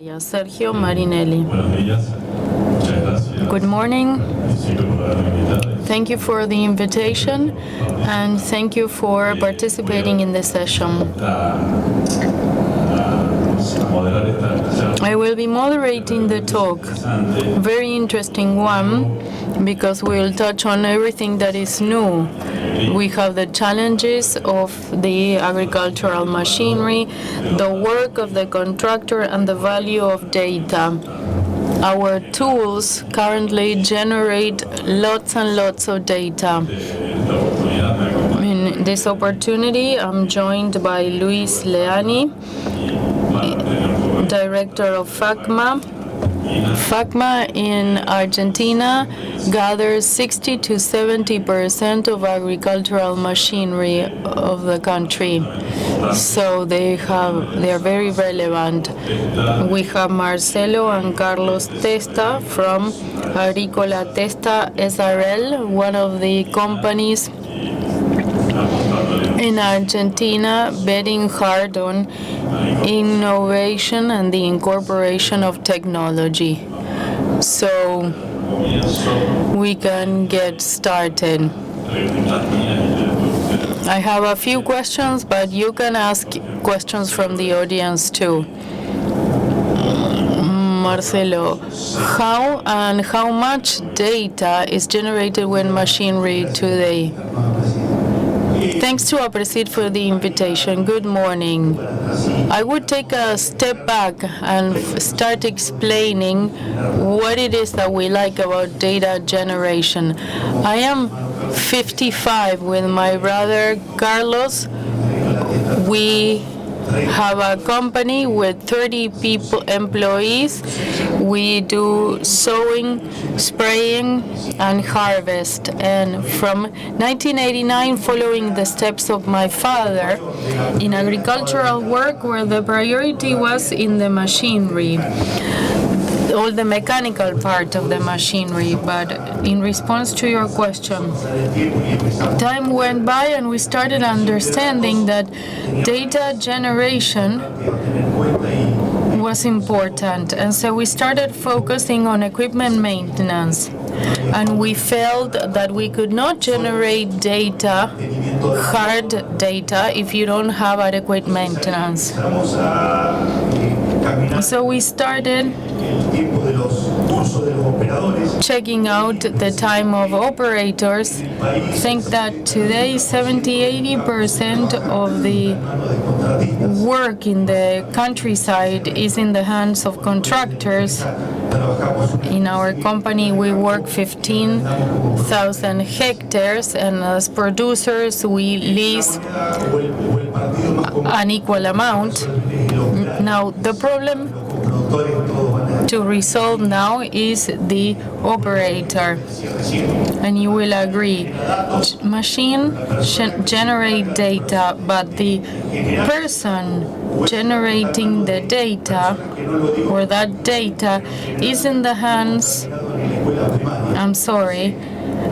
Sergio Marinelli. Good morning. Thank you for the invitation and thank you for participating in this session. I will be moderating the talk. Very interesting one because we'll touch on everything that is new. We have the challenges of the agricultural machinery, the work of the contractor, and the value of data. Our tools currently generate lots and lots of data. In this opportunity, I'm joined by Leani, Director of FACMA. FACMA in Argentina gathers 60 to 70% of agricultural machinery of the country. So they are very relevant. We have Marcelo and Carlos Testa from Agrícola Testa SRL, one of the companies in Argentina betting hard on innovation and the incorporation of technology. So we can get started. I have a few questions, but you can ask questions from the audience too. Marcelo, how much data is generated with machinery today? Thanks to Aapresid for the invitation. Good morning. I would take a step back and start explaining what it is that we like about data generation. I am 55 with my brother Carlos. We have a company with 30 employees. We do sowing, spraying, and harvest. And from 1989, following the steps of my father in agricultural work, where the priority was in the machinery, all the mechanical part of the machinery. But in response to your question, time went by and we started understanding that data generation was important. And so we started focusing on equipment maintenance. And we felt that we could not generate data, hard data, if you don't have adequate maintenance. So we started checking out the time of operators. Think that today 70-80% of the work in the countryside is in the hands of contractors. In our company, we work 15,000 hectares, and as producers, we lease an equal amount. Now, the problem to resolve now is the operator. And you will agree, machine generate data, but the person generating the data or that data is in the hands, I'm sorry,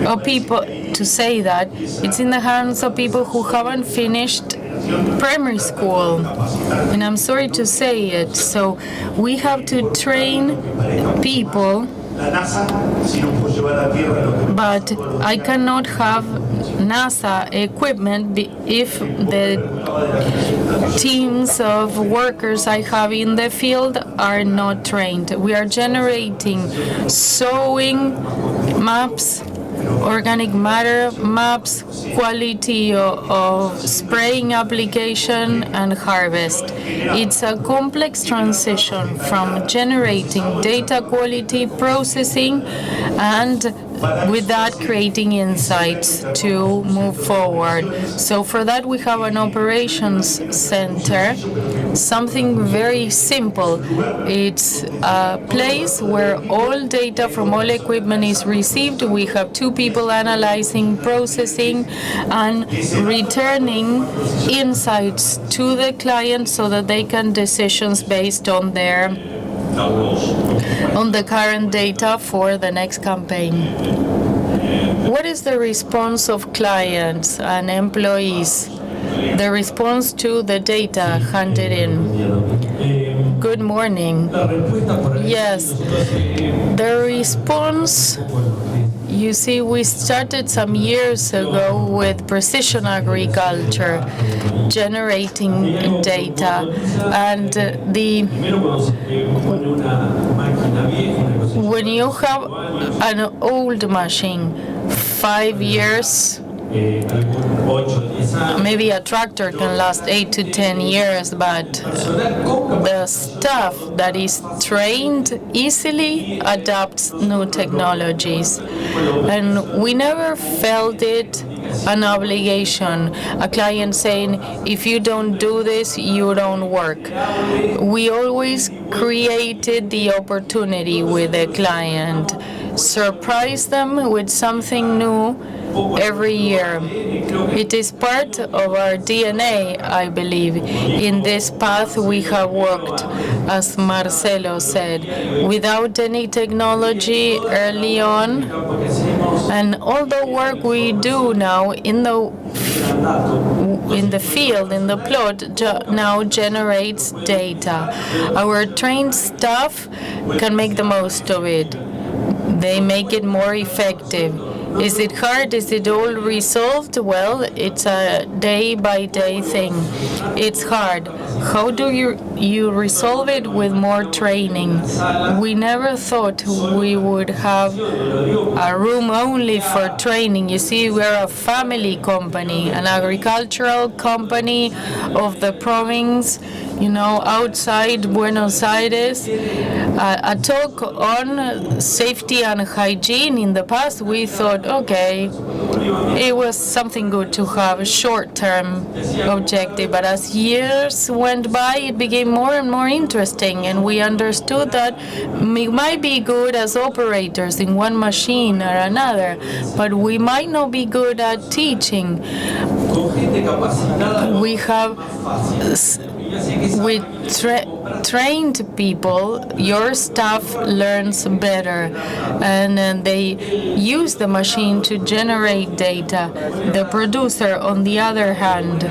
of people. To say that, it's in the hands of people who haven't finished primary school, and I'm sorry to say it. So we have to train people, but I cannot have NASA equipment if the teams of workers I have in the field are not trained. We are generating sowing maps, organic matter maps, quality of spraying application, and harvest. It's a complex transition from generating data quality, processing, and with that creating insights to move forward. So for that we have an operations center, something very simple. It's a place where all data from all equipment is received. We have 2 people analyzing, processing, and returning insights to the client so that they can decisions based on the current data for the next campaign. What is the response of clients and employees? The response to the data handed in. Good morning. Yes, the response, you see, we started some years ago with precision agriculture, generating data, and when you have an old machine, 5 years, maybe a tractor can last 8 to 10 years, but the stuff that is trained easily adapts new technologies. And we never felt it an obligation, a client saying, if you don't do this, you don't work. We always created the opportunity with the client, surprise them with something new every year. It is part of our DNA, I believe. In this path we have worked, as Marcelo said, without any technology early on. And all the work we do now in the field, in the plot, now generates data. Our trained staff can make the most of it. They make it more effective. Is it hard? Is it all resolved? Well, it's a day-by-day thing. It's hard. How do you resolve it? With more training. We never thought we would have a room only for training. You see, we're a family company, an agricultural company of the province, outside Buenos Aires. A talk on safety and hygiene. In the past, we thought, okay, it was something good to have a short-term objective, but as years went by, it became more and more interesting, and we understood that we might be good as operators in one machine or another, but we might not be good at teaching. We have with trained people, your staff learns better, and they use the machine to generate data. The producer, on the other hand,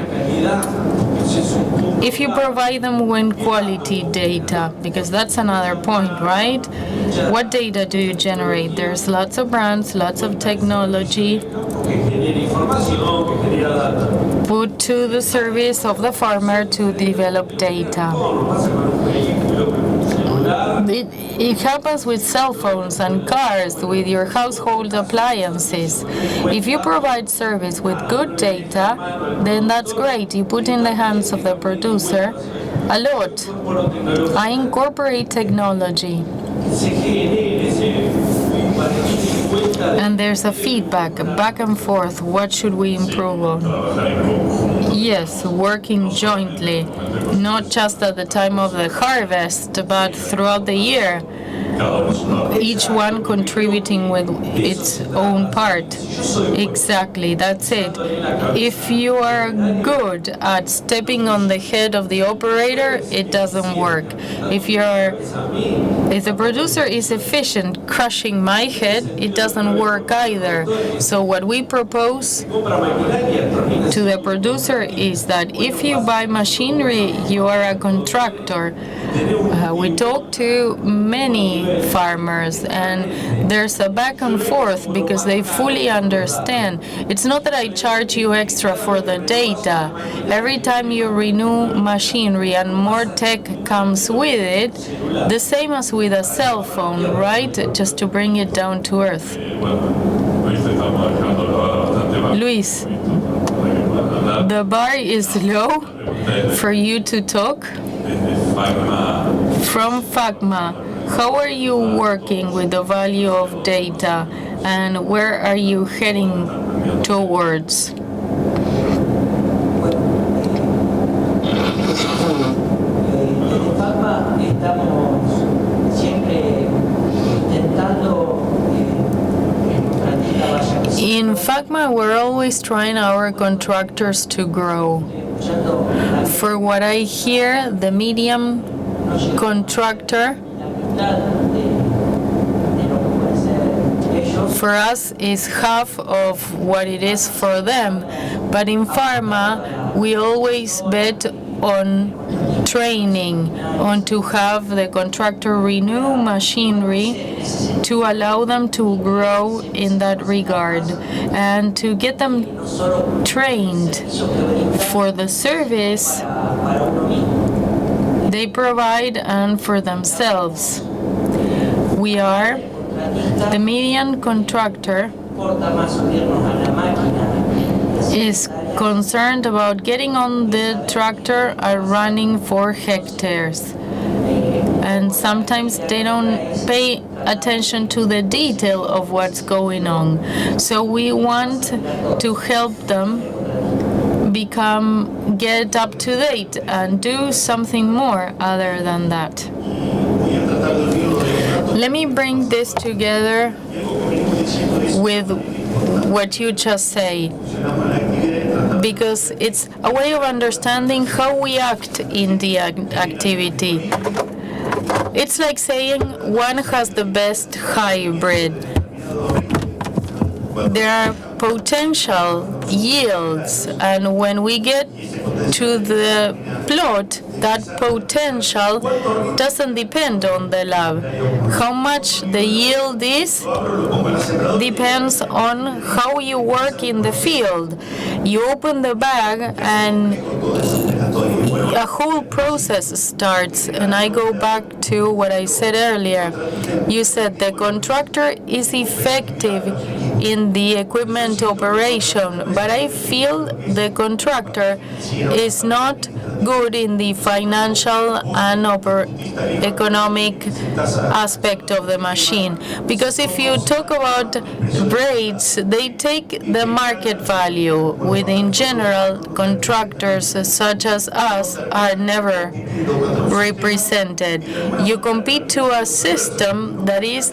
if you provide them with quality data, because that's another point, right? What data do you generate? There's lots of brands, lots of technology put to the service of the farmer to develop data. It happens with cell phones and cars, with your household appliances. If you provide service with good data, then that's great. You put in the hands of the producer a lot. I incorporate technology. And there's a feedback, back and forth. What should we improve on? Yes, working jointly, not just at the time of the harvest, but throughout the year. Each one contributing with its own part. Exactly, that's it. If you are good at stepping on the head of the operator, it doesn't work. If the producer is efficient crushing my head, it doesn't work either. So what we propose to the producer is that if you buy machinery, you are a contractor. We talk to many farmers, and there's a back and forth because they fully understand. It's not that I charge you extra for the data. Every time you renew machinery and more tech comes with it, the same as with a cell phone, right? Just to bring it down to earth. Luis, the bar is low for you to talk. From FACMA, how are you working with the value of data, and where are you heading towards? In FACMA, we're always trying our contractors to grow. For what I hear, the medium contractor for us is half of what it is for them. But in pharma, we always bet on training on to have the contractor renew machinery to allow them to grow in that regard and to get them trained for the service they provide and for themselves. We are the median contractor is concerned about getting on the tractor and running for hectares. And sometimes they don't pay attention to the detail of what's going on. So we want to help them get up to date and do something more other than that. Let me bring this together with what you just say, because it's a way of understanding how we act in the activity. It's like saying one has the best hybrid. There are potential yields, and when we get to the plot, that potential doesn't depend on the lab. How much the yield is depends on how you work in the field. You open the bag and a whole process starts. And I go back to what I said earlier. You said the contractor is effective in the equipment operation, but I feel the contractor is not good in the financial and economic aspect of the machine. Because if you talk about rates, they take the market value. Within general, contractors such as us are never represented. You compete to a system that is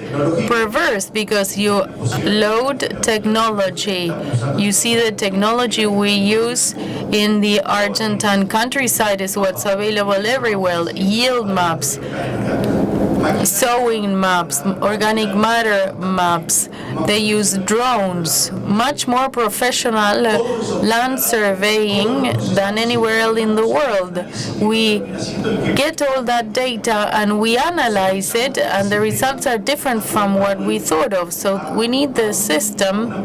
perverse because you load technology. You see the technology we use in the Argentine countryside is what's available everywhere. Yield maps, sowing maps, organic matter maps. They use drones, much more professional land surveying than anywhere else in the world. We get all that data and we analyze it, and the results are different from what we thought of. So we need the system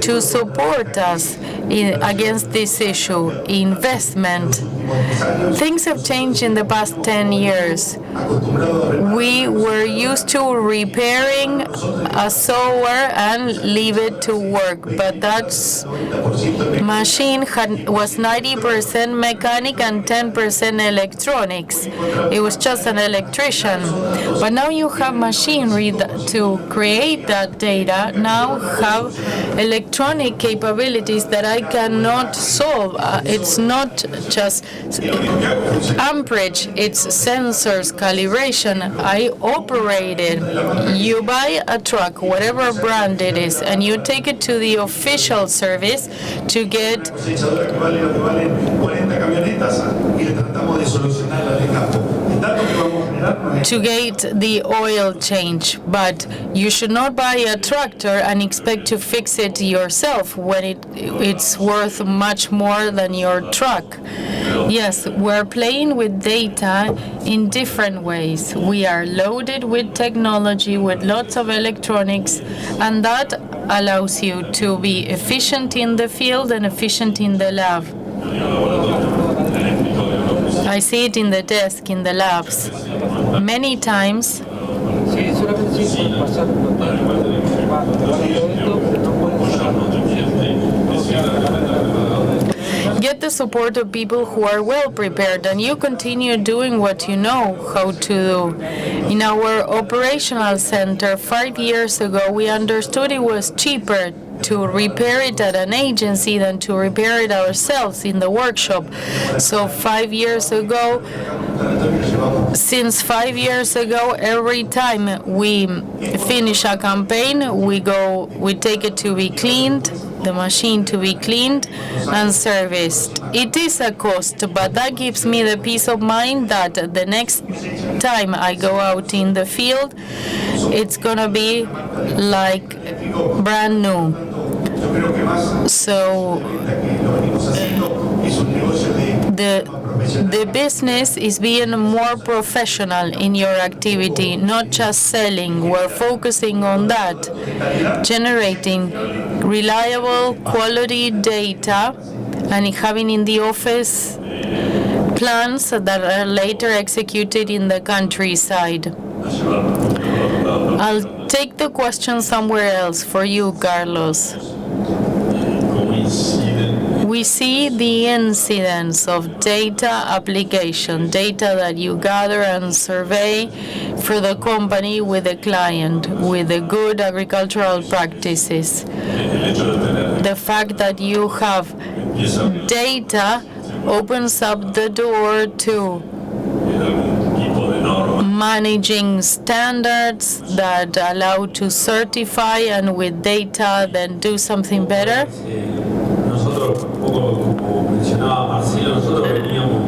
to support us against this issue. Investment. Things have changed in the past 10 years. We were used to repairing a sower and leave it to work, but that machine was 90% mechanic and 10% electronics. It was just an electrician. But now you have machinery to create that data, now have electronic capabilities that I cannot solve. It's not just amperage, it's sensors, calibration. I operate it. You buy a truck, whatever brand it is, and you take it to the official service to get the oil change. But you should not buy a tractor and expect to fix it yourself when it's worth much more than your truck. Yes, we're playing with data in different ways. We are loaded with technology, with lots of electronics, and that allows you to be efficient in the field and efficient in the lab. I see it in the desk, in the labs. Many times, get the support of people who are well prepared, and you continue doing what you know how to do. In our operational center 5 years ago, we understood it was cheaper to repair it at an agency than to repair it ourselves in the workshop. So 5 years ago, since 5 years ago, every time we finish a campaign, we take it to be cleaned, the machine to be cleaned and serviced. It is a cost, but that gives me the peace of mind that the next time I go out in the field, it's gonna be like brand new. So The business is being more professional in your activity, not just selling. We're focusing on that, generating reliable, quality data and having in the office plans that are later executed in the countryside. I'll take the question somewhere else for you, Carlos. We see the incidence of data application, data that you gather and survey for the company with the client, with the good agricultural practices. The fact that you have data opens up the door to managing standards that allow to certify and with data then do something better.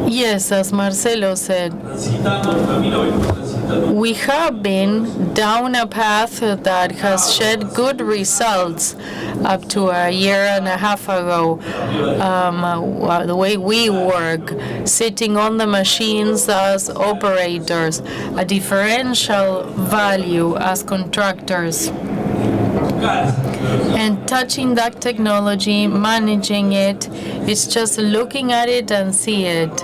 Yes, as Marcelo said, we have been down a path that has shed good results up to a year and a half ago. The way we work, sitting on the machines as operators, a differential value as contractors. And touching that technology, managing it, it's just looking at it and see it.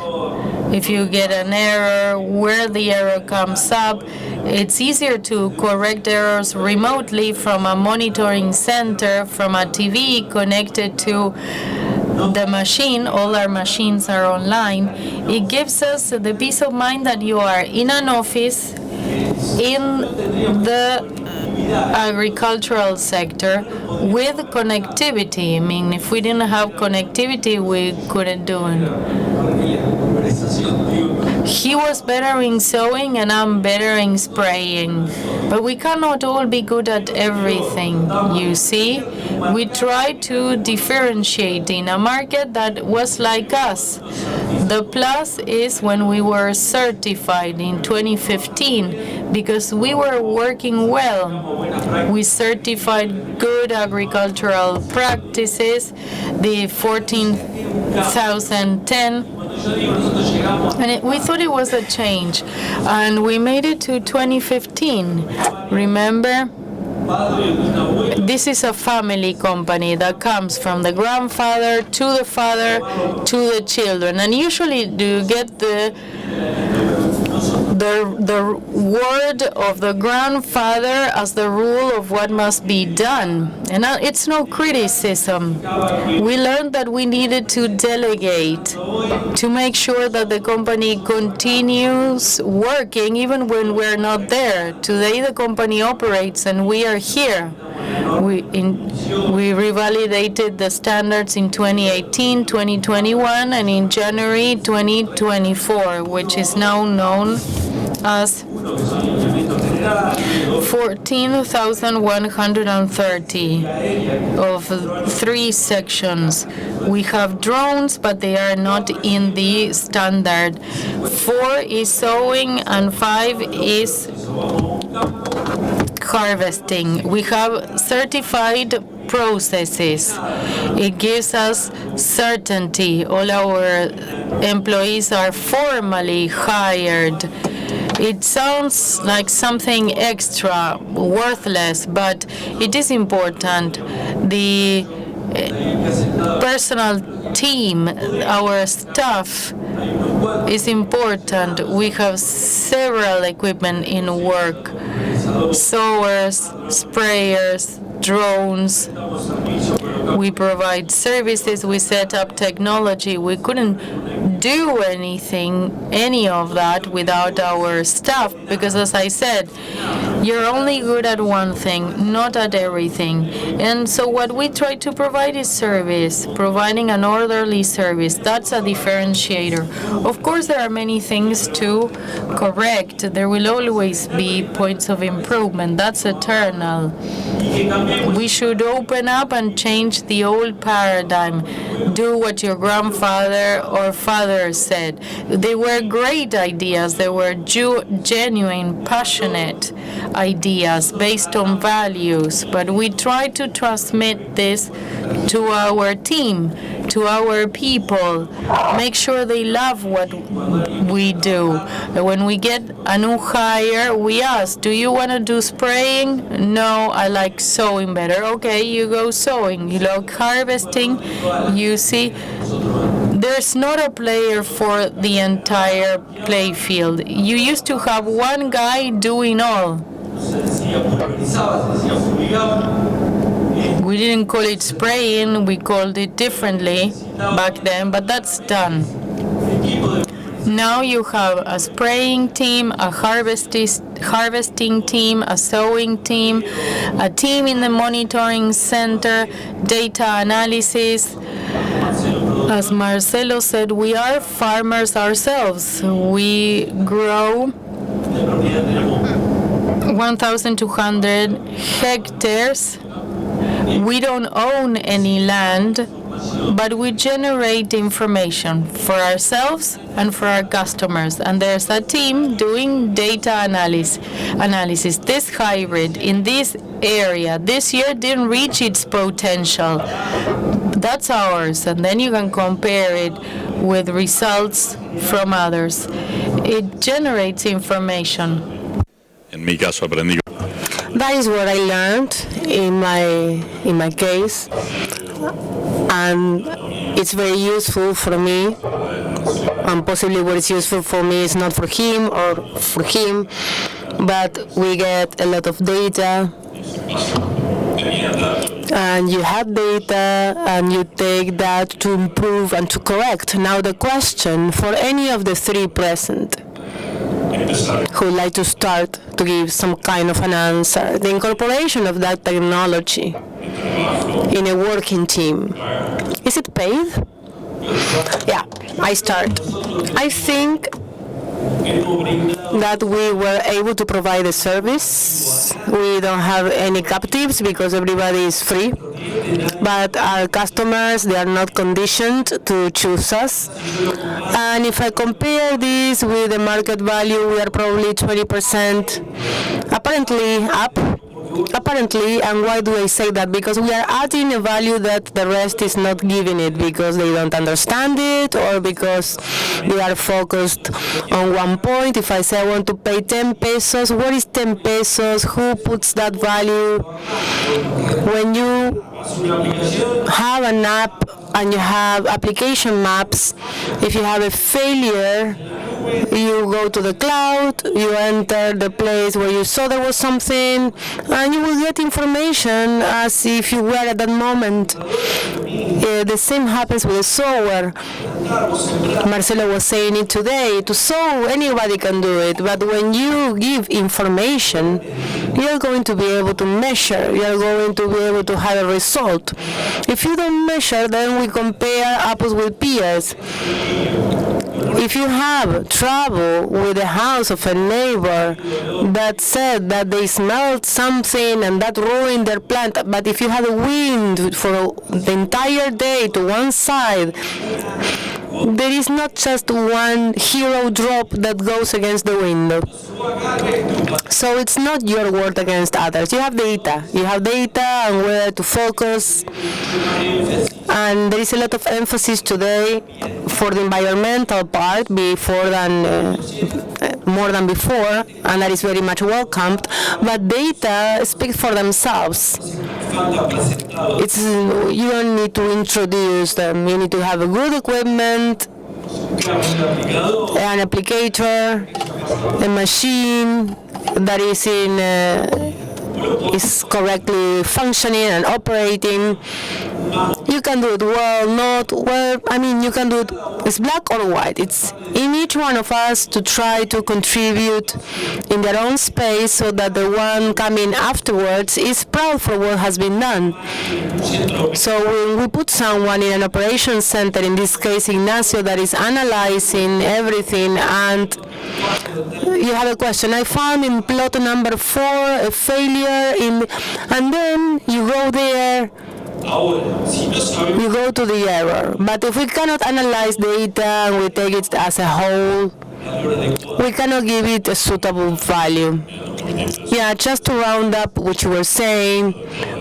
If you get an error, where the error comes up, it's easier to correct errors remotely from a monitoring center, from a TV connected to the machine. All our machines are online. It gives us the peace of mind that you are in an office in the agricultural sector with connectivity. I mean, if we didn't have connectivity, we couldn't do it. He was better in sowing and I'm better in spraying. But we cannot all be good at everything, you see. We try to differentiate in a market that was like us. The plus is when we were certified in 2015, because we were working well. We certified good agricultural practices, the 14,010, and we thought it was a change. And we made it to 2015. Remember? This is a family company that comes from the grandfather to the father to the children. And usually you get the word of the grandfather as the rule of what must be done. And it's no criticism. We learned that we needed to delegate to make sure that the company continues working even when we're not there. Today the company operates and we are here. We revalidated the standards in 2018, 2021, and in January 2024, which is now known as 14,130 of 3 sections. We have drones, but they are not in the standard. 4 is sowing and 5 is harvesting. We have certified processes. It gives us certainty. All our employees are formally hired. It sounds like something extra, worthless, but it is important. The personal team, our staff, is important. We have several equipment in work: sowers, sprayers, drones. We provide services. We set up technology. We couldn't do any of that without our staff, because as I said, you're only good at one thing, not at everything. And so what we try to provide is service, providing an orderly service. That's a differentiator. Of course, there are many things to correct. There will always be points of improvement. That's eternal. We should open up and change the old paradigm. Do what your grandfather or father said. They were great ideas. They were genuine, passionate ideas based on values, but we try to transmit this to our team, to our people, make sure they love what we do. When we get a new hire, we ask, do you want to do spraying? No, I like sowing better. Okay, you go sowing. You like harvesting? You see, there's not a player for the entire play field. You used to have one guy doing all. We didn't call it spraying, we called it differently back then, but that's done. Now you have a spraying team, a harvesting team, a sowing team, a team in the monitoring center, data analysis. As Marcelo said, we are farmers ourselves. We grow 1,200 hectares. We don't own any land, but we generate information for ourselves and for our customers. And there's a team doing data analysis. This hybrid in this area this year didn't reach its potential. That's ours. And then you can compare it with results from others. It generates information. En mi caso aprendí. That is what I learned in my case, and it's very useful for me. And possibly what is useful for me is not for him or for him, but we get a lot of data. And you have data, and you take that to improve and to correct. Now the question for any of the three present who would like to start to give some kind of an answer. The incorporation of that technology in a working team, is it paid? Yeah, I start. I think that we were able to provide a service. We don't have any captives because everybody is free. But our customers, they are not conditioned to choose us. And if I compare this with the market value, we are probably 20% apparently up. Apparently, and why do I say that? Because we are adding a value that the rest is not giving it, because they don't understand it, or because they are focused on one point. If I say I want to pay 10 pesos, what is 10 pesos? Who puts that value? When you have an app and you have application maps, if you have a failure, you go to the cloud, you enter the place where you saw there was something, and you will get information as if you were at that moment. The same happens with the software. Marcelo was saying it today. To sow, anybody can do it, but when you give information, you're going to be able to measure, you're going to be able to have a result. If you don't measure, then we compare apples with pears. If you have trouble with the house of a neighbor that said that they smelled something and that ruined their plant, but if you have a wind for the entire day to one side, there is not just one hero drop that goes against the window. So it's not your word against others. You have data. You have data and where to focus. And there is a lot of emphasis today for the environmental part more than before, and that is very much welcomed. But data speak for themselves. You don't need to introduce them. You need to have a good equipment, an applicator, a machine that is correctly functioning and operating. You can do it well, not well. I mean, you can do it. It's black or white. It's in each one of us to try to contribute in their own space so that the one coming afterwards is proud for what has been done. So when we put someone in an operations center, in this case Ignacio, that is analyzing everything, and you have a question. I found in plot number 4 a failure and then you go there. You go to the error. But if we cannot analyze data and we take it as a whole, we cannot give it a suitable value. Yeah, just to round up what you were saying,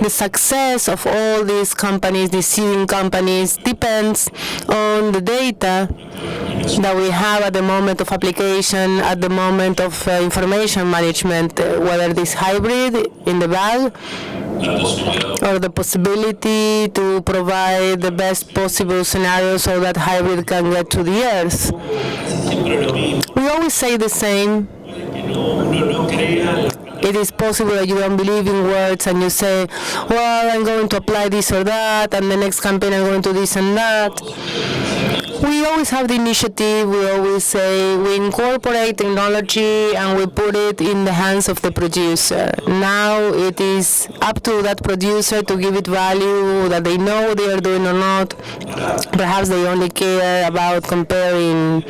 the success of all these companies, these seeding companies, depends on the data that we have at the moment of application, at the moment of information management, whether this hybrid in the bag or the possibility to provide the best possible scenario so that hybrid can get to the earth. We always say the same. It is possible that you don't believe in words and you say, well, I'm going to apply this or that, and the next campaign I'm going to this and that. We always have the initiative, we always say we incorporate technology and we put it in the hands of the producer. Now it is up to that producer to give it value, that they know what they are doing or not. Perhaps they only care about comparing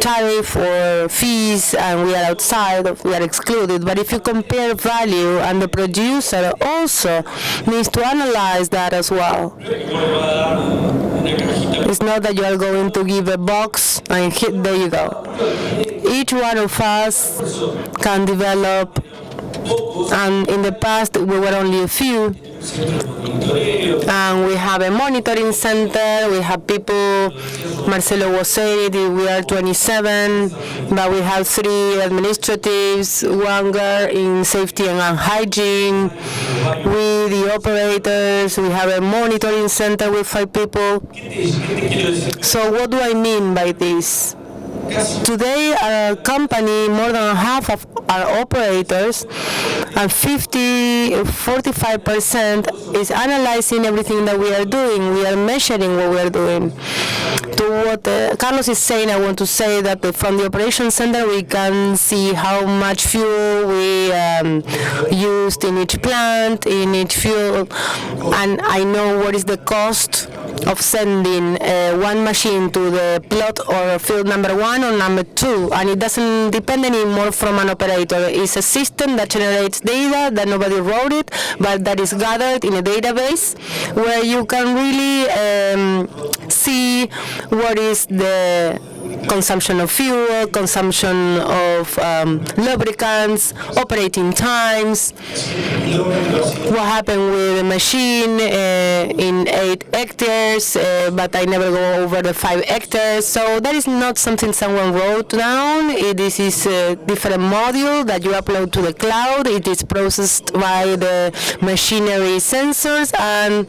tariff or fees and we are outside, we are excluded. But if you compare value, and the producer also needs to analyze that as well. It's not that you are going to give a box and hit, there you go. Each one of us can develop, and in the past we were only a few. And we have a monitoring center, we have people, Marcelo was saying we are 27, but we have 3 administratives, 1 girl in safety and hygiene. We, the operators, we have a monitoring center with 5 people. So what do I mean by this? Today, our company, more than half of our operators, and 45% is analyzing everything that we are doing. We are measuring what we are doing. To what Carlos is saying, I want to say that from the operation center, we can see how much fuel we used in each plant, in each fuel, and I know what is the cost of sending one machine to the plot or field number 1 or number 2, and it doesn't depend anymore from an operator. It's a system that generates data that nobody wrote it, but that is gathered in a database where you can really see what is the consumption of fuel, consumption of lubricants, operating times, what happened with the machine in 8 hectares, but I never go over the 5 hectares. So that is not something someone wrote down. This is a different module that you upload to the cloud. It is processed by the machinery sensors, and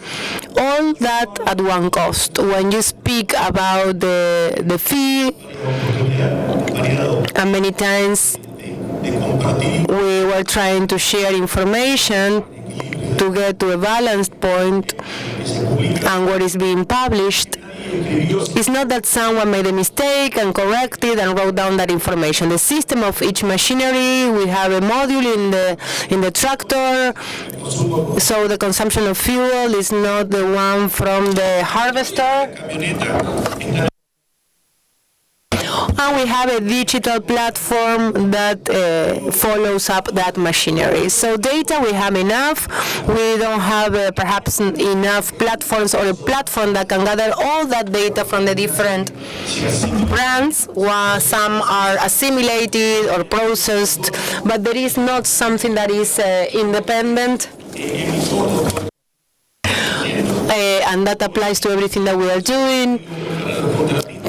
all that at one cost. When you speak about the fee, and many times we were trying to share information to get to a balanced point, and what is being published, it's not that someone made a mistake and corrected and wrote down that information. The system of each machinery, we have a module in the tractor, so the consumption of fuel is not the one from the harvester. And we have a digital platform that follows up that machinery. So data, we have enough. We don't have perhaps enough platforms or a platform that can gather all that data from the different brands. While some are assimilated or processed, but there is not something that is independent. And that applies to everything that we are doing.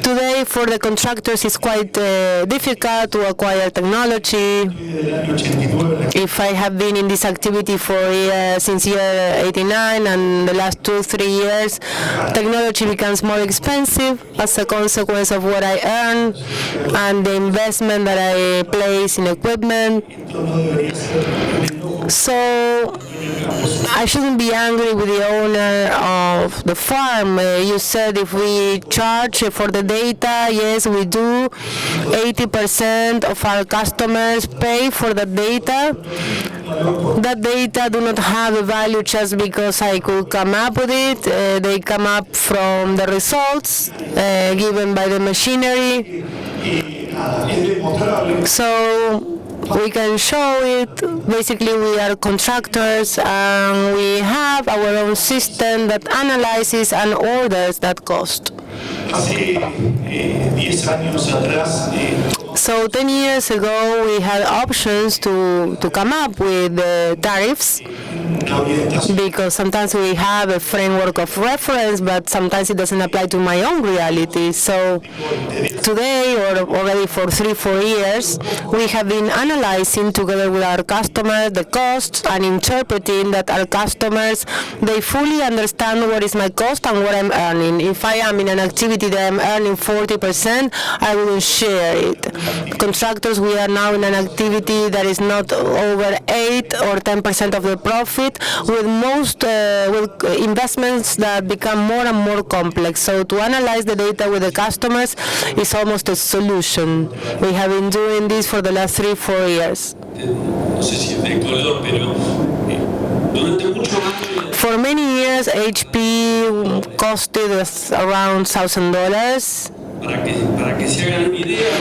Today, for the contractors, it's quite difficult to acquire technology. If I have been in this activity for since year 89 and the last 2-3 years, technology becomes more expensive as a consequence of what I earn and the investment that I place in equipment. So I shouldn't be angry with the owner of the farm. You said if we charge for the data, yes, we do. 80% of our customers pay for the data. That data do not have a value just because I could come up with it. They come up from the results given by the machinery. So we can show it. Basically, we are contractors and we have our own system that analyzes and orders that cost. So 10 years ago, we had options to come up with tariffs, because sometimes we have a framework of reference, but sometimes it doesn't apply to my own reality. So today, or already for 3-4 years, we have been analyzing together with our customers the costs and interpreting that our customers, they fully understand what is my cost and what I'm earning. If I am in an activity that I'm earning 40%, I wouldn't share it. Contractors, we are now in an activity that is not over 8 or 10% of the profit, with most with investments that become more and more complex. So to analyze the data with the customers is almost a solution. We have been doing this for the last 3-4 years. For many years, HP costed us around $1,000.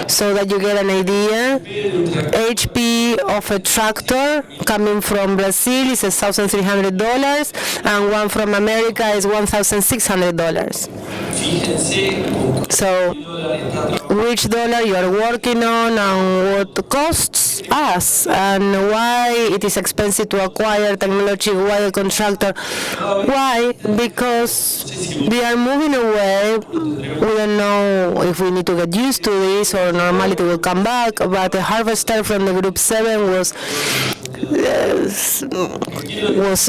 So that you get an idea, HP of a tractor coming from Brazil is $1,300, and one from America is $1,600. So which dollar you are working on and what costs us, and why it is expensive to acquire technology, why a contractor. Why? Because they are moving away. We don't know if we need to get used to this or normality will come back, but the harvester from the group 7 was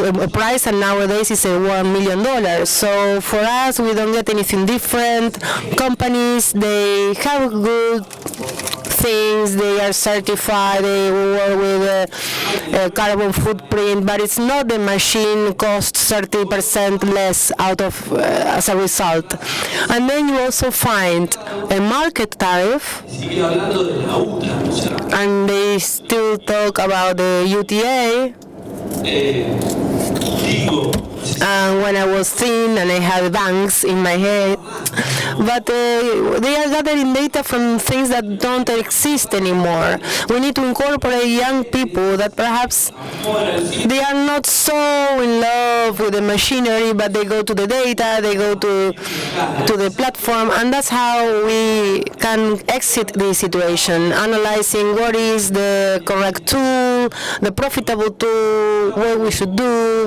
a price, and nowadays it's $1 million. So for us, we don't get anything different. Companies, they have good things, they are certified, they work with a carbon footprint, but it's not the machine costs 30% less out of as a result. And then you also find a market tariff, and they still talk about the UTA. And when I was thin and I had banks in my head, but they are gathering data from things that don't exist anymore. We need to incorporate young people that perhaps they are not so in love with the machinery, but they go to the data, they go to the platform, and that's how we can exit this situation, analyzing what is the correct tool, the profitable tool, what we should do.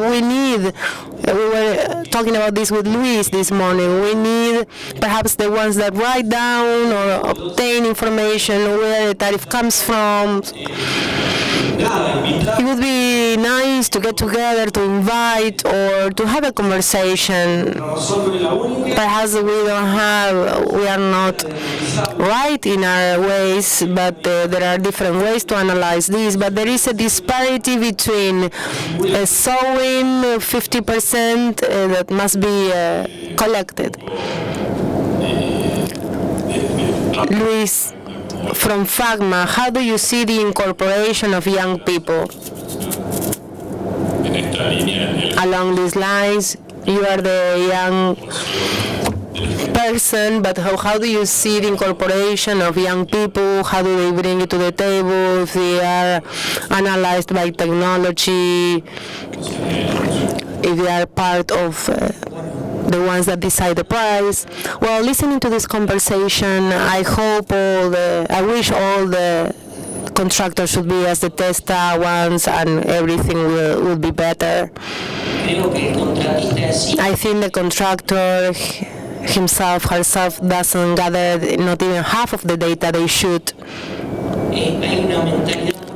We were talking about this with Luis this morning. We need perhaps the ones that write down or obtain information where the tariff comes from. It would be nice to get together, to invite, or to have a conversation. Perhaps we are not right in our ways, but there are different ways to analyze this. But there is a disparity between sowing 50% that must be collected. Luis, from FACMA, how do you see the incorporation of young people? Along these lines, you are the young person, but how do you see the incorporation of young people? How do they bring it to the table? If they are analyzed by technology, if they are part of the ones that decide the price. Well, listening to this conversation, I wish all the contractors should be as the Testa ones, and everything will be better. I think the contractor himself, herself, doesn't gather not even half of the data they should.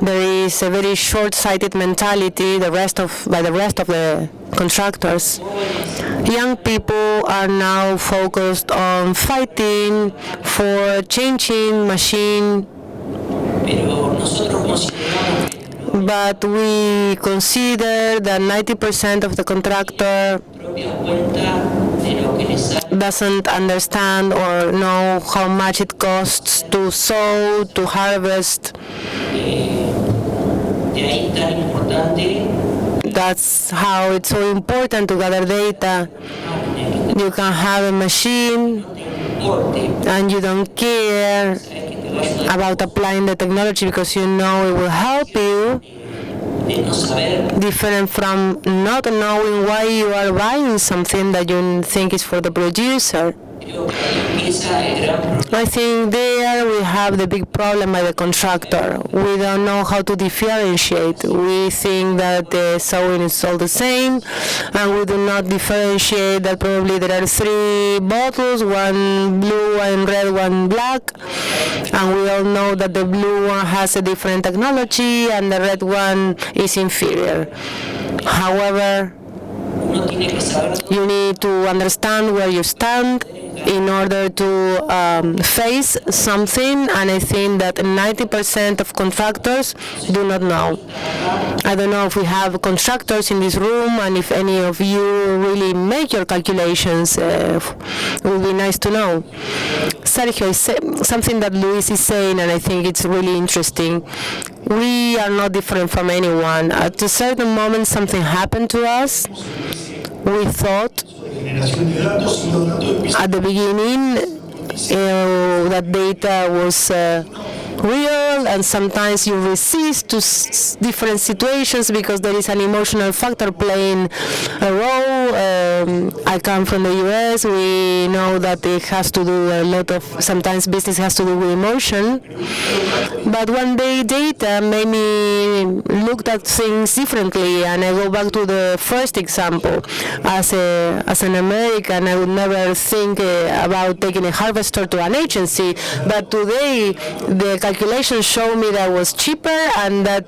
There is a very short-sighted mentality by the rest of the contractors. Young people are now focused on fighting for changing machine, but we consider that 90% of the contractor doesn't understand or know how much it costs to sow, to harvest. That's how it's so important to gather data. You can have a machine and you don't care about applying the technology because you know it will help you, different from not knowing why you are buying something that you think is for the producer. I think there we have the big problem by the contractor. We don't know how to differentiate. We think that the sewing is all the same, and we do not differentiate that probably there are 3 bottles, one blue, one red, one black, and we all know that the blue one has a different technology and the red one is inferior. However, you need to understand where you stand in order to face something, and I think that 90% of contractors do not know. I don't know if we have contractors in this room, and if any of you really make your calculations, it would be nice to know. Sergio, something that Luis is saying, and I think it's really interesting. We are not different from anyone. At a certain moment, something happened to us. We thought at the beginning that data was real, and sometimes you resist to different situations because there is an emotional factor playing a role. I come from the US. We know that it has to do a lot of, sometimes business has to do with emotion. But one day data made me look at things differently, and I go back to the first example. As an American, I would never think about taking a harvester to an agency, but today the calculations show me that it was cheaper and that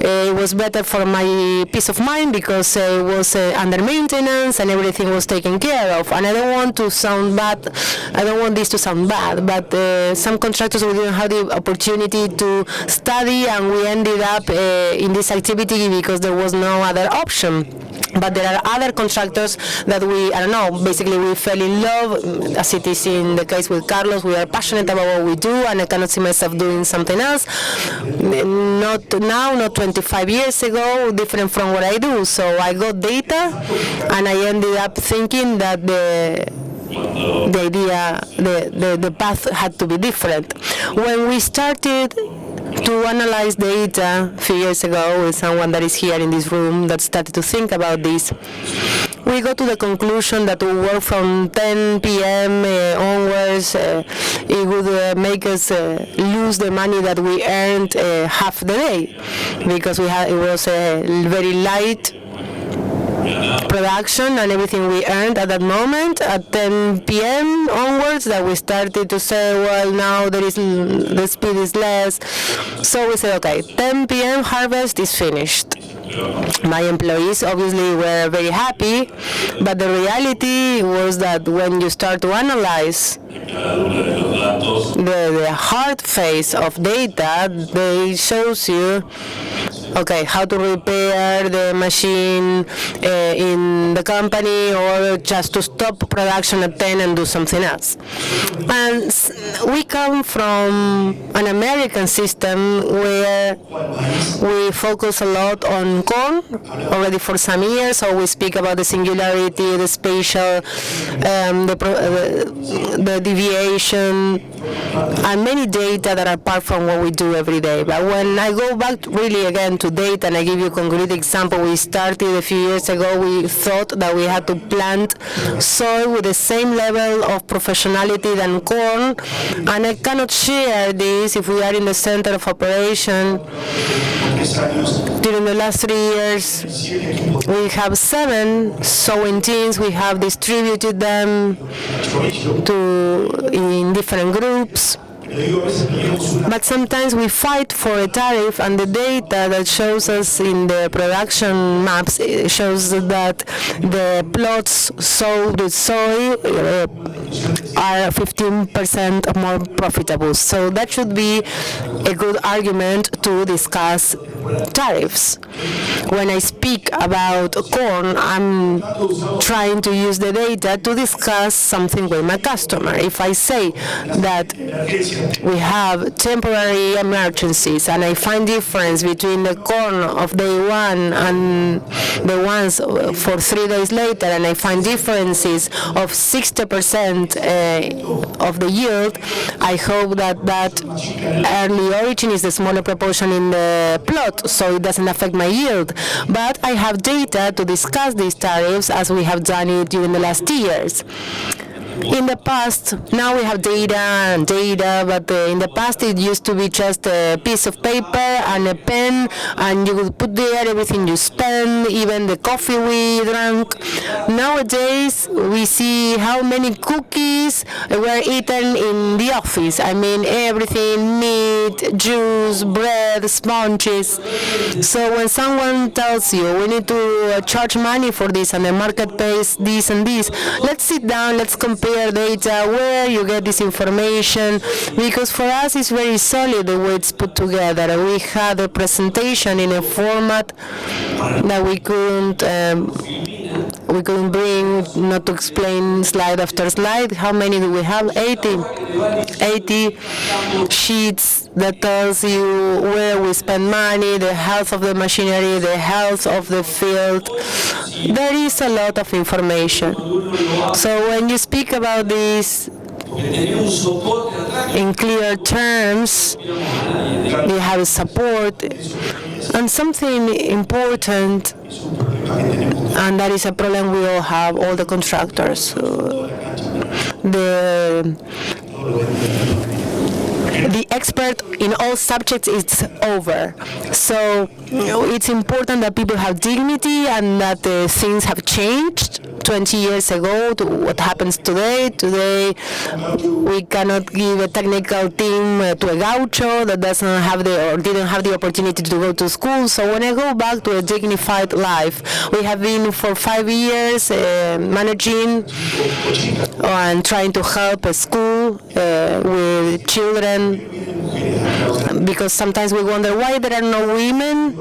it was better for my peace of mind because it was under maintenance and everything was taken care of. And I don't want to sound bad. I don't want this to sound bad, but some contractors, we didn't have the opportunity to study, and we ended up in this activity because there was no other option. But there are other contractors that I don't know, basically we fell in love, as it is in the case with Carlos. We are passionate about what we do, and I cannot see myself doing something else. Not now, not 25 years ago, different from what I do. So I got data, and I ended up thinking that the path had to be different. When we started to analyze data a few years ago with someone that is here in this room that started to think about this, we got to the conclusion that to work from 10 p.m. Onwards, it would make us lose the money that we earned half the day, because it was a very light production, and everything we earned at that moment at 10 p.m. onwards, that we started to say, well, now the speed is less. So we said, okay, 10 p.m. harvest is finished. My employees obviously were very happy, but the reality was that when you start to analyze the hard face of data, they shows you, okay, how to repair the machine in the company, or just to stop production at 10 and do something else. And we come from an American system where we focus a lot on corn already for some years, so we speak about the singularity, the spatial, the deviation, and many data that are apart from what we do every day. But when I go back really again to data, and I give you a concrete example, we started a few years ago, we thought that we had to plant soy with the same level of professionality than corn, and I cannot share this if we are in the center of operation. During the last 3 years, we have 7 sewing teams. We have distributed them in different groups. But sometimes we fight for a tariff, and the data that shows us in the production maps shows that the plots sowed with soy are 15% more profitable. So that should be a good argument to discuss tariffs. When I speak about corn, I'm trying to use the data to discuss something with my customer. If I say that we have temporary emergencies, and I find difference between the corn of day one and the ones for 3 days later, and I find differences of 60% of the yield, I hope that early origin is the smaller proportion in the plot, so it doesn't affect my yield. But I have data to discuss these tariffs as we have done it during the last years. In the past, now we have data and data, but in the past it used to be just a piece of paper and a pen, and you would put there everything you spend, even the coffee we drank. Nowadays, we see how many cookies were eaten in the office. I mean, everything, meat, juice, bread, sponges. So when someone tells you, we need to charge money for this, and the market pays this and this, let's sit down, let's compare data, where you get this information, because for us it's very solid the way it's put together. We had a presentation in a format that we couldn't bring, not to explain slide after slide. How many do we have? 80 sheets that tells you where we spend money, the health of the machinery, the health of the field. There is a lot of information. So when you speak about this in clear terms, we have support, and something important, and that is a problem we all have, all the contractors. The expert in all subjects is over. So it's important that people have dignity and that things have changed 20 years ago to what happens today. Today, we cannot give a technical team to a gaucho that doesn't have didn't have the opportunity to go to school. So when I go back to a dignified life, we have been for 5 years managing and trying to help a school with children, because sometimes we wonder why there are no women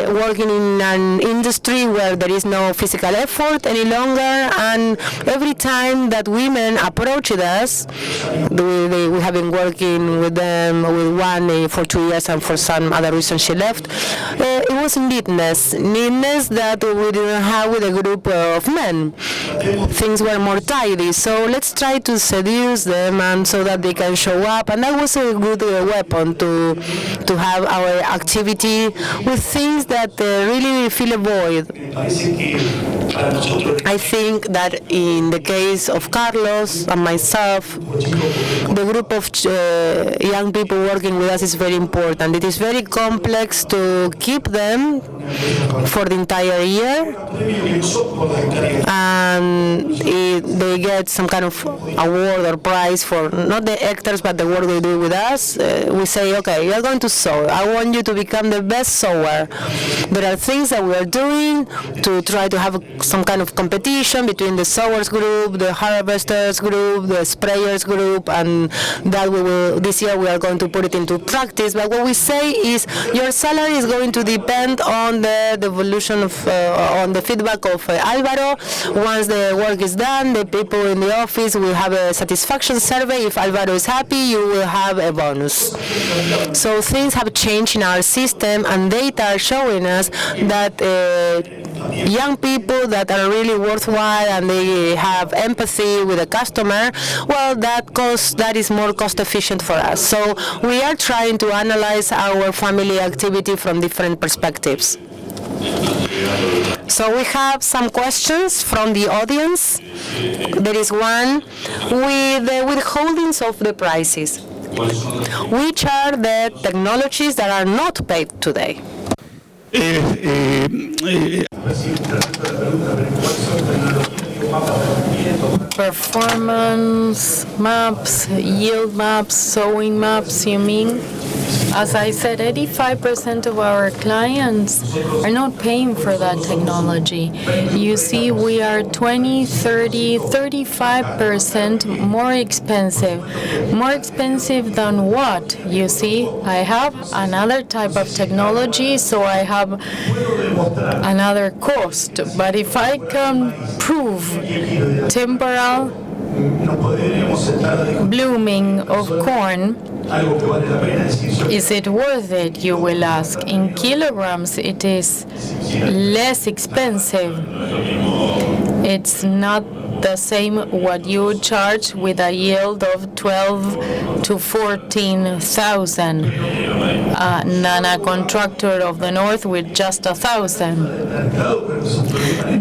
working in an industry where there is no physical effort any longer. And every time that women approach us, we have been working with them, with one for 2 years, and for some other reason she left. It was needness that we didn't have with a group of men. Things were more tidy, so let's try to seduce them, and so that they can show up. And that was a good weapon to have our activity with things that really fill a void. I think that in the case of Carlos and myself, the group of young people working with us is very important. It is very complex to keep them for the entire year, and they get some kind of award or prize for not the hectares but the work they do with us. We say, okay, you are going to sow. I want you to become the best sower. There are things that we are doing to try to have some kind of competition between the sowers group, the harvesters group, the sprayers group, and that we will, this year we are going to put it into practice. But what we say is your salary is going to depend on the evolution of, on the feedback of Alvaro. Once the work is done, the people in the office will have a satisfaction survey. If Alvaro is happy, you will have a bonus. So things have changed in our system, and data are showing us that young people that are really worthwhile and they have empathy with the customer, well, that is more cost efficient for us. So we are trying to analyze our family activity from different perspectives. So we have some questions from the audience. There is one with the withholdings of the prices. Which are the technologies that are not paid today? Performance maps, yield maps, sowing maps, you mean? As I said, 85% of our clients are not paying for that technology. You see, we are 20, 30, 35% more expensive. More expensive than what? You see, I have another type of technology, so I have another cost. But if I can prove temporal blooming of corn, is it worth it, you will ask. In kilograms, it is less expensive. It's not the same what you charge with a yield of 12 to 14,000 than a contractor of the north with just 1,000.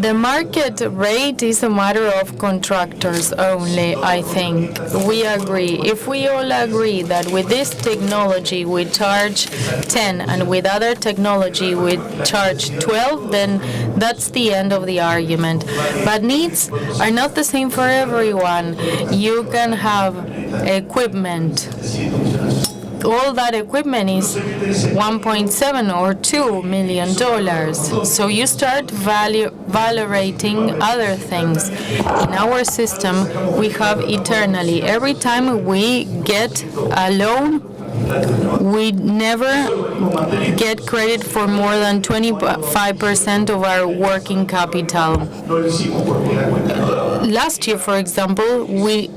The market rate is a matter of contractors only, I think. We agree. If we all agree that with this technology we charge 10 and with other technology we charge 12, then that's the end of the argument. But needs are not the same for everyone. You can have equipment. All that equipment is $1.7 or $2 million. So you start valorating other things. In our system, we have eternally. Every time we get a loan, we never get credit for more than 25% of our working capital. Last year, for example,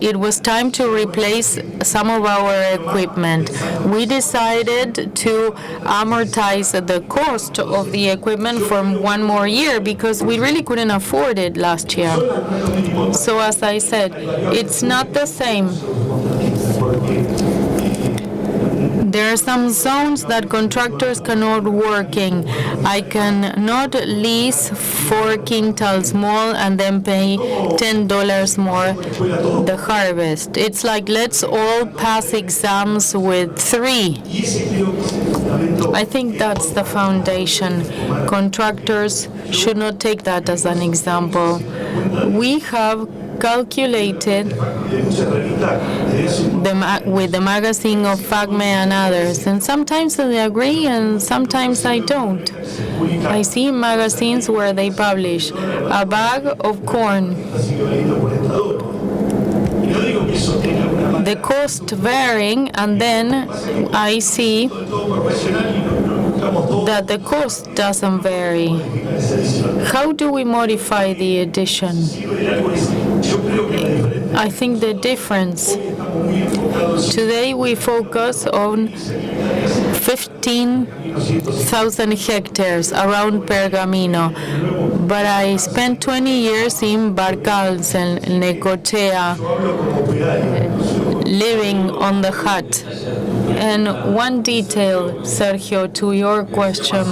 it was time to replace some of our equipment. We decided to amortize the cost of the equipment for one more year because we really couldn't afford it last year. So as I said, it's not the same. There are some zones that contractors cannot work in. I cannot lease 4 quintals more and then pay $10 more the harvest. It's like let's all pass exams with 3. I think that's the foundation. Contractors should not take that as an example. We have calculated with the magazine of FACMA and others, and sometimes I agree and sometimes I don't. I see magazines where they publish a bag of corn. The cost varying, and then I see that the cost doesn't vary. How do we modify the addition? I think the difference. Today we focus on 15,000 hectares around Pergamino, but I spent 20 years in Barcals and Necochea, living on the hut. And one detail, Sergio, to your question.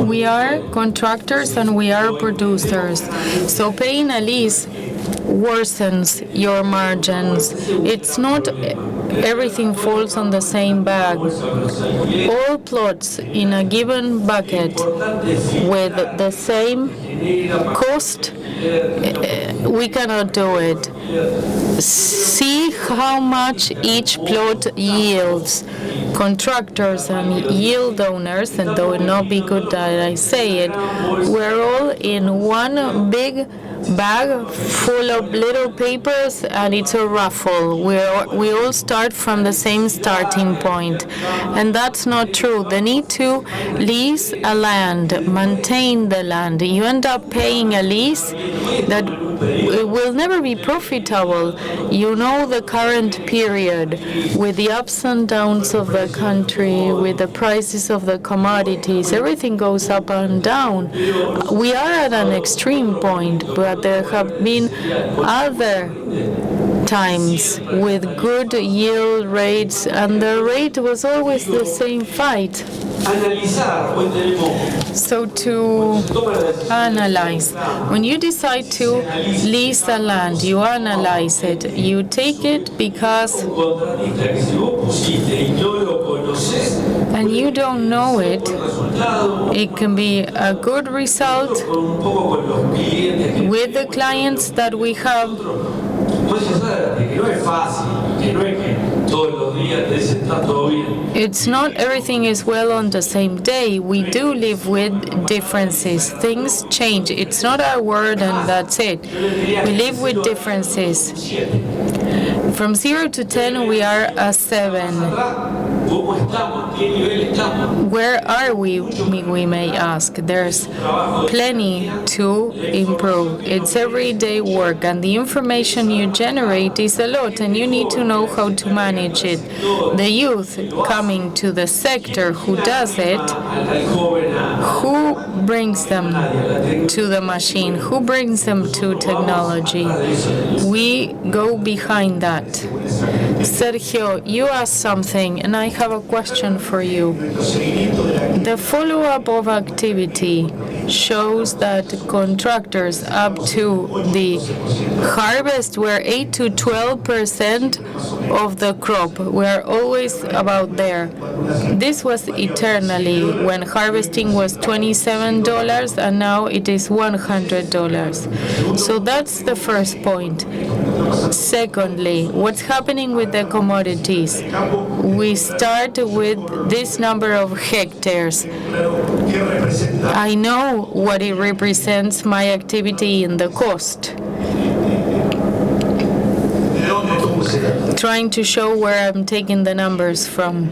We are contractors and we are producers. So paying a lease worsens your margins. It's not everything falls on the same bag. All plots in a given bucket with the same cost, we cannot do it. See how much each plot yields. Contractors and yield owners, and though it not be good that I say it, we're all in one big bag full of little papers, and it's a raffle. We all start from the same starting point, and that's not true. The need to lease a land, maintain the land, you end up paying a lease that it will never be profitable. You know the current period with the ups and downs of the country, with the prices of the commodities, everything goes up and down. We are at an extreme point, but there have been other times with good yield rates, and the rate was always the same fight. So to analyze, when you decide to lease a land, you analyze it. You take it because, and you don't know it. It can be a good result with the clients that we have. It's not everything is well on the same day. We do live with differences. Things change. It's not our word and that's it. We live with differences. From 0 to 10, we are a 7. Where are we may ask. There's plenty to improve. It's everyday work, and the information you generate is a lot, and you need to know how to manage it. The youth coming to the sector who does it, who brings them to the machine, who brings them to technology. We go behind that. Sergio, you asked something, and I have a question for you. The follow-up of activity shows that contractors up to the harvest were 8 to 12% of the crop. We're always about there. This was eternally when harvesting was $27 and now it is $100. So that's the first point. Secondly, what's happening with the commodities? We start with this number of hectares. I know what it represents, my activity in the cost. Trying to show where I'm taking the numbers from.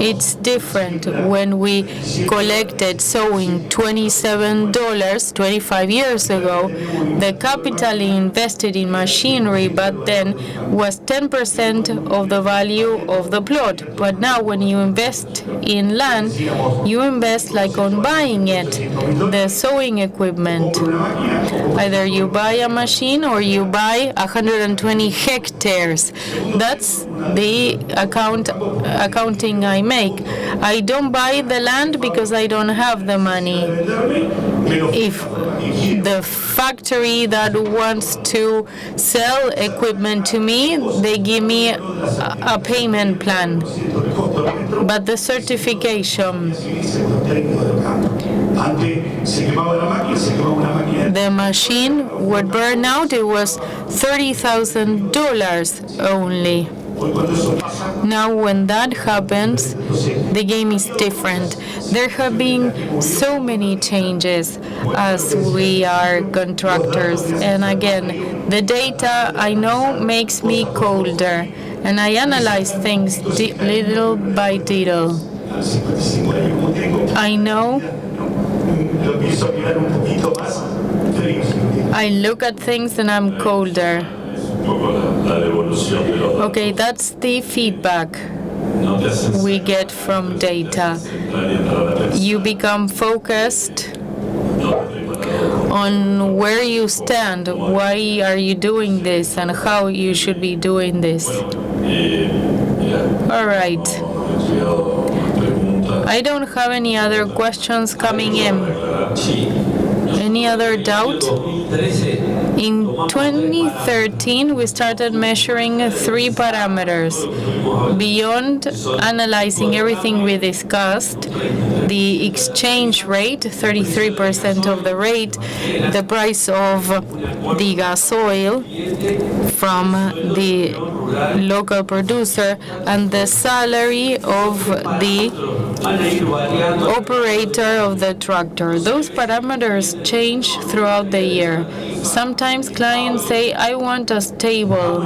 It's different when we collected sowing $27 25 years ago. The capital invested in machinery but then was 10% of the value of the plot. But now when you invest in land, you invest like on buying it, the sowing equipment. Either you buy a machine or you buy 120 hectares. That's the accounting I make. I don't buy the land because I don't have the money. If the factory that wants to sell equipment to me, they give me a payment plan. But the certification, the machine would burn out, it was $30,000 only. Now, when that happens, the game is different. There have been so many changes as we are contractors. And again, the data I know makes me colder, and I analyze things little by little. I know I look at things and I'm colder. Okay, that's the feedback we get from data. You become focused on where you stand, why are you doing this, and how you should be doing this. All right. I don't have any other questions coming in. Any other doubt? In 2013, we started measuring 3 parameters. Beyond analyzing everything we discussed, the exchange rate, 33% of the rate, the price of the gas oil from the local producer, and the salary of the operator of the tractor. Those parameters change throughout the year. Sometimes clients say, I want a stable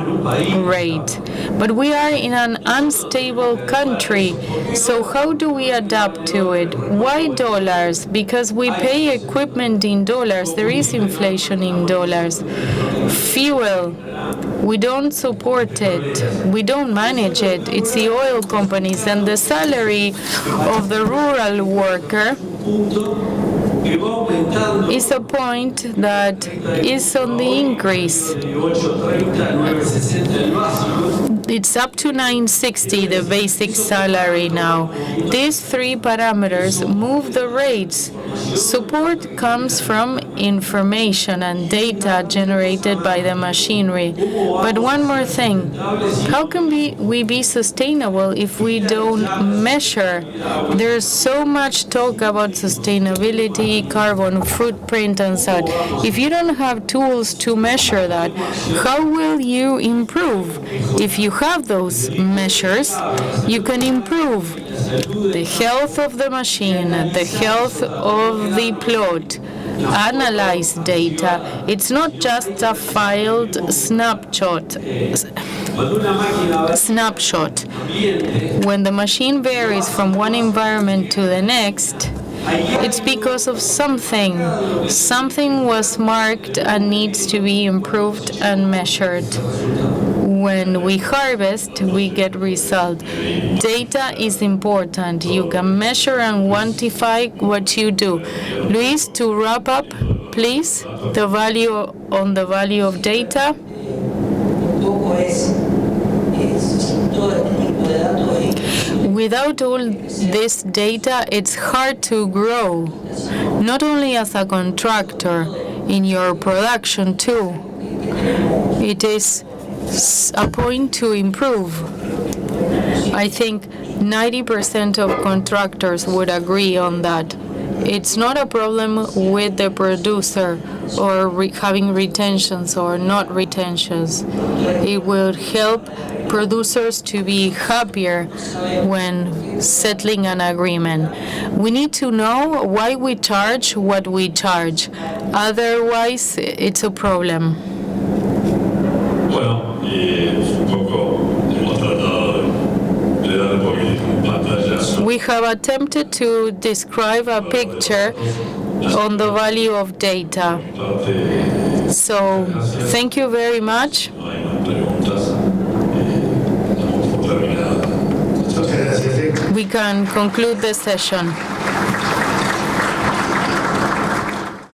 rate. But we are in an unstable country, so how do we adapt to it? Why dollars? Because we pay equipment in dollars. There is inflation in dollars. Fuel, we don't support it. We don't manage it. It's the oil companies, and the salary of the rural worker is a point that is on the increase. It's up to $960, the basic salary now. These 3 parameters move the rates. Support comes from information and data generated by the machinery. But one more thing, how can we be sustainable if we don't measure? There's so much talk about sustainability, carbon footprint and such. If you don't have tools to measure that, how will you improve? If you have those measures, you can improve the health of the machine, the health of the plot, analyze data. It's not just a filed snapshot. snapshot. When the machine varies from one environment to the next, it's because of something. Something was marked and needs to be improved and measured. When we harvest, we get result. Data is important. You can measure and quantify what you do. Luis, to wrap up, please, the value of data. Without all this data, it's hard to grow, not only as a contractor, in your production too. It is a point to improve. I think 90% of contractors would agree on that. It's not a problem with the producer or having retentions or not retentions. It will help producers to be happier when settling an agreement. We need to know why we charge what we charge. Otherwise, it's a problem. Bueno, un poco hemos tratado de dar un poquito un pantallazo. We have attempted to describe a picture on the value of data. So, thank you very much. No hay más preguntas. Damos por terminada. We can conclude the session.